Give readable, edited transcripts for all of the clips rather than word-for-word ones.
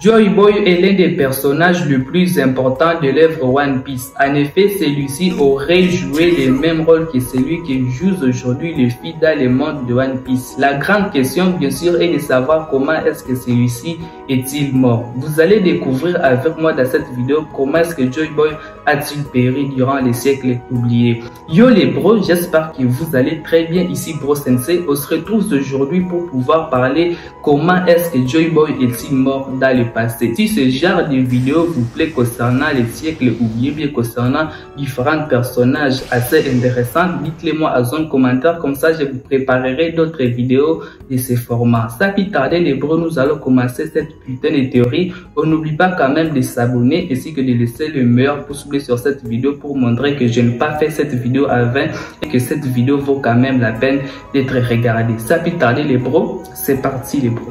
Joy Boy est l'un des personnages les plus importants de l'œuvre One Piece. En effet, celui-ci aurait joué le même rôle que celui qui joue aujourd'hui Luffy dans le monde de One Piece. La grande question, bien sûr, est de savoir comment est-ce que celui-ci est-il mort. Vous allez découvrir avec moi dans cette vidéo comment est-ce que Joy Boy a-t-il péri durant les siècles oubliés. Yo les bros, j'espère que vous allez très bien. Ici Bro Sensei, on se retrouve aujourd'hui pour pouvoir parler comment est-ce que Joy Boy est-il mort dans le passé. Si ce genre de vidéo vous plaît concernant les siècles oubliés, bien concernant différents personnages assez intéressants, dites-le moi à zone commentaire, comme ça je vous préparerai d'autres vidéos de ce format. Sans plus tarder les bros, nous allons commencer cette putain de théorie. On n'oublie pas quand même de s'abonner ainsi que de laisser le meilleur pouce bleu sur cette vidéo pour montrer que je n'ai pas fait cette vidéo avant et que cette vidéo vaut quand même la peine d'être regardée. Sans plus tarder les bros, c'est parti les bros.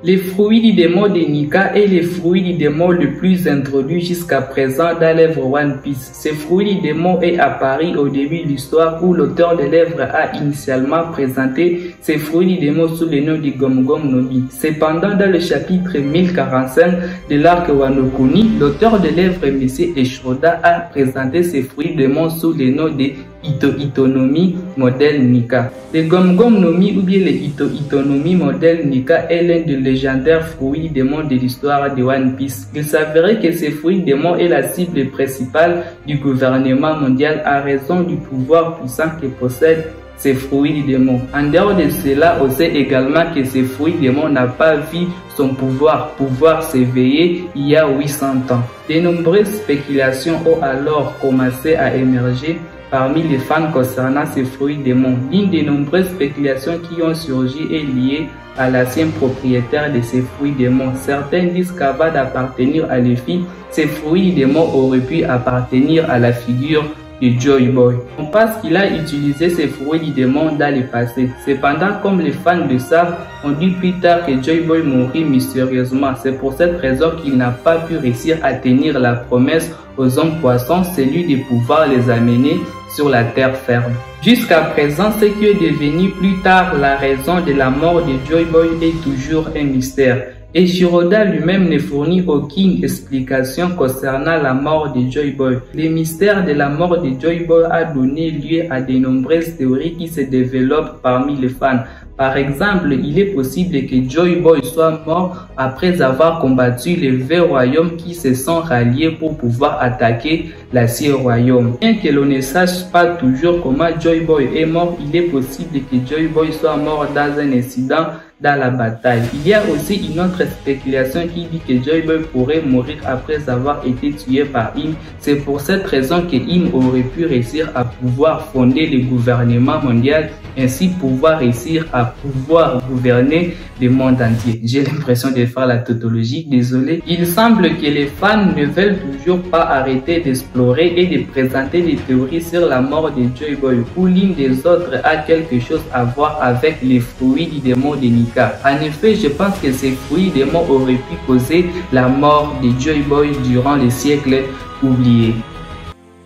Les fruits du démon de Nika est le fruit du démon le plus introduit jusqu'à présent dans l'œuvre One Piece. Ce fruit du démon est apparu au début de l'histoire où l'auteur de l'œuvre a initialement présenté ce fruit du démon sous le nom de Gom Gom no Mi. Cependant, dans le chapitre 1045 de l'arc Wano Kuni, l'auteur de l'œuvre M. Eshoda a présenté ce fruit du démon sous le nom de Ito no Mi modèle Nika. Le Gom Gom no Mi ou bien le Ito no Mi modèle Nika est l'un des légendaires fruits démons de l'histoire de One Piece. Il s'avérait que ce fruit démon est la cible principale du gouvernement mondial à raison du pouvoir puissant que possède ces fruits démons. En dehors de cela, on sait également que ce fruit démon n'a pas vu son pouvoir s'éveiller il y a 800 ans. De nombreuses spéculations ont alors commencé à émerger parmi les fans concernant ces fruits démons. L'une des nombreuses spéculations qui ont surgi est liée à l'ancien propriétaire de ces fruits démons. Certains disent qu'avant d'appartenir à Luffy, ces fruits démons auraient pu appartenir à la figure de Joy Boy. On pense qu'il a utilisé ces fruits du démon dans le passé. Cependant, comme les fans le savent, on dit plus tard que Joy Boy mourut mystérieusement. C'est pour cette raison qu'il n'a pas pu réussir à tenir la promesse aux hommes poissons, celui de pouvoir les amener sur la terre ferme. Jusqu'à présent, ce qui est devenu plus tard la raison de la mort de Joy Boy est toujours un mystère. Et Shiroda lui-même ne fournit aucune explication concernant la mort de Joy Boy. Le mystère de la mort de Joy Boy a donné lieu à de nombreuses théories qui se développent parmi les fans. Par exemple, il est possible que Joy Boy soit mort après avoir combattu les 20 royaumes qui se sont ralliés pour pouvoir attaquer l'Acier Royaume. Bien que l'on ne sache pas toujours comment Joy Boy est mort, il est possible que Joy Boy soit mort dans un incident dans la bataille. Il y a aussi une autre spéculation qui dit que Joy Boy pourrait mourir après avoir été tué par Im. C'est pour cette raison que Im aurait pu réussir à pouvoir fonder le gouvernement mondial, ainsi pouvoir réussir à pouvoir gouverner le monde entier. J'ai l'impression de faire la tautologie, désolé. Il semble que les fans ne veulent toujours pas arrêter d'explorer et de présenter des théories sur la mort de Joy Boy, où l'une des autres a quelque chose à voir avec les fruits du démon de Nika. En effet, je pense que ces fruits démons auraient pu causer la mort de Joy Boy durant les siècles oubliés.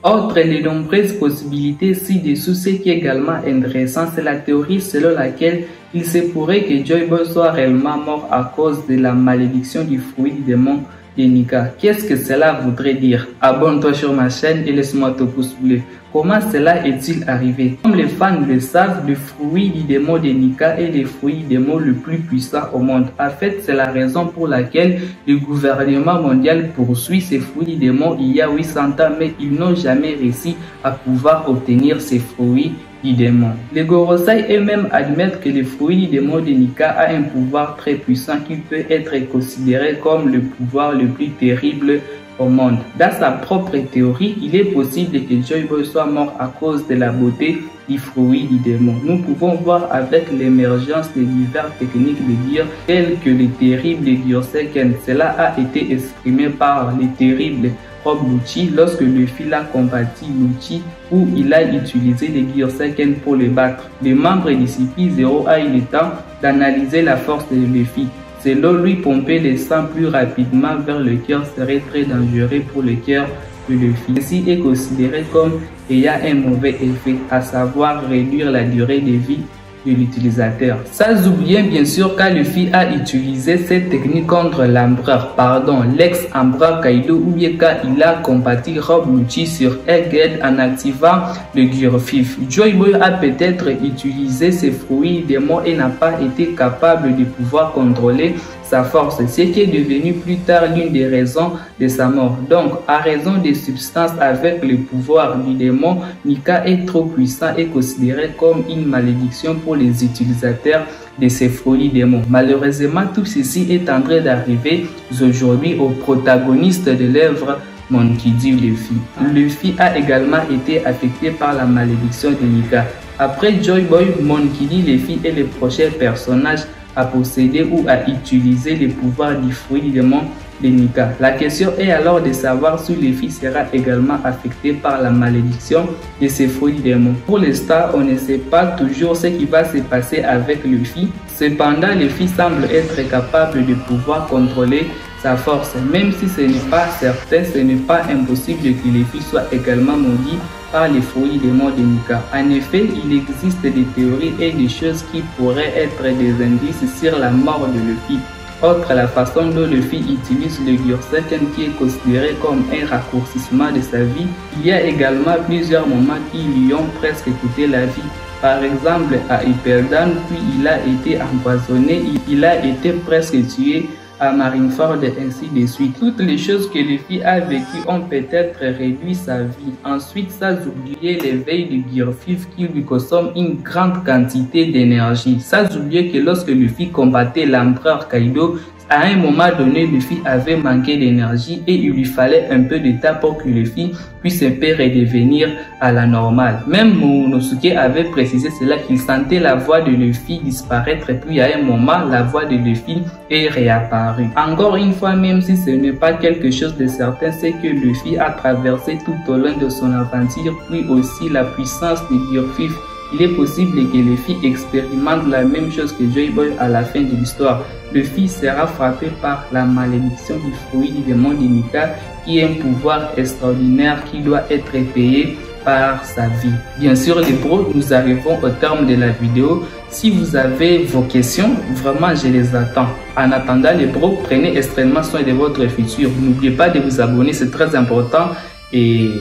Autre des nombreuses possibilités ci-dessous, ce qui est également intéressant, c'est la théorie selon laquelle il se pourrait que Joy Boy soit réellement mort à cause de la malédiction du fruit du démon de Nika. Qu'est-ce que cela voudrait dire? Abonne-toi sur ma chaîne et laisse-moi ton pouce bleu. Comment cela est-il arrivé? Comme les fans le savent, le fruit du démon de Nika est le fruit du démon le plus puissant au monde. En fait, c'est la raison pour laquelle le gouvernement mondial poursuit ces fruits du démon il y a 800 ans, mais ils n'ont jamais réussi à pouvoir obtenir ces fruits du démon. Les Gorosei eux-mêmes admettent que le fruit du démon de Nika a un pouvoir très puissant qui peut être considéré comme le pouvoir le plus terrible au monde. Dans sa propre théorie, il est possible que Joy Boy soit mort à cause de la beauté du fruit du démon. Nous pouvons voir avec l'émergence de diverses techniques de gear telles que le terrible Gyoseiken. Cela a été exprimé par le terrible Rob Lucci lorsque Luffy l'a combattu Lucci, où il a utilisé le Gyoseiken pour le battre. Le membre de CP0 a eu le temps d'analyser la force de Luffy. Selon lui, pomper le sang plus rapidement vers le cœur serait très dangereux pour le cœur de Luffy. Ceci est considéré comme ayant un mauvais effet, à savoir réduire la durée de vie de l'utilisateur. Sans oublier bien sûr quand Luffy a utilisé cette technique contre l'ex-empereur Kaido, ou bien quand il a combattu Rob Lucci sur Egghead en activant le Gear 5. Joy Boy a peut-être utilisé ses fruits démons et n'a pas été capable de pouvoir contrôler sa force, ce qui est devenu plus tard l'une des raisons de sa mort. Donc, à raison des substances avec le pouvoir du démon, Nika est trop puissant et considéré comme une malédiction pour les utilisateurs de ces fruits démons. Malheureusement, tout ceci est en train d'arriver aujourd'hui au protagoniste de l'œuvre, Monkey D. Luffy. Luffy a également été affecté par la malédiction de Nika. Après Joy Boy, Monkey D. Luffy est le prochain personnage à posséder ou à utiliser les pouvoirs du fruit du démon de Nika. La question est alors de savoir si Luffy sera également affecté par la malédiction de ces fruits du démon. Pour l'instant, on ne sait pas toujours ce qui va se passer avec Luffy. Cependant, Luffy semble être capable de pouvoir contrôler sa force. Même si ce n'est pas certain, ce n'est pas impossible que Luffy soit également maudit par les fruits démons de Nika. En effet, il existe des théories et des choses qui pourraient être des indices sur la mort de Luffy. Autre, la façon dont Luffy utilise le Gear 5 qui est considéré comme un raccourcissement de sa vie. Il y a également plusieurs moments qui lui ont presque coûté la vie. Par exemple, à Hyperdan, puis il a été empoisonné, il a été presque tué à Marineford et ainsi de suite. Toutes les choses que Luffy a vécues ont peut-être réduit sa vie. Ensuite, sans oublier l'éveil du Gear 5 qui lui consomme une grande quantité d'énergie. Sans oublier que lorsque Luffy combattait l'empereur Kaido, à un moment donné, Luffy avait manqué d'énergie et il lui fallait un peu de temps pour que Luffy puisse un peu redevenir à la normale. Même Momonosuke avait précisé cela, qu'il sentait la voix de Luffy disparaître, et puis à un moment, la voix de Luffy est réapparue. Encore une fois, même si ce n'est pas quelque chose de certain, c'est que Luffy a traversé tout au long de son aventure, puis aussi la puissance de Gear 5. Il est possible que Luffy expérimente la même chose que Joy Boy à la fin de l'histoire. Luffy sera frappé par la malédiction du fruit du démon de Nika, qui est un pouvoir extraordinaire qui doit être payé par sa vie. Bien sûr les bros, nous arrivons au terme de la vidéo. Si vous avez vos questions, vraiment je les attends. En attendant les bros, prenez extrêmement soin de votre futur. N'oubliez pas de vous abonner, c'est très important. Et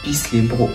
peace les bros.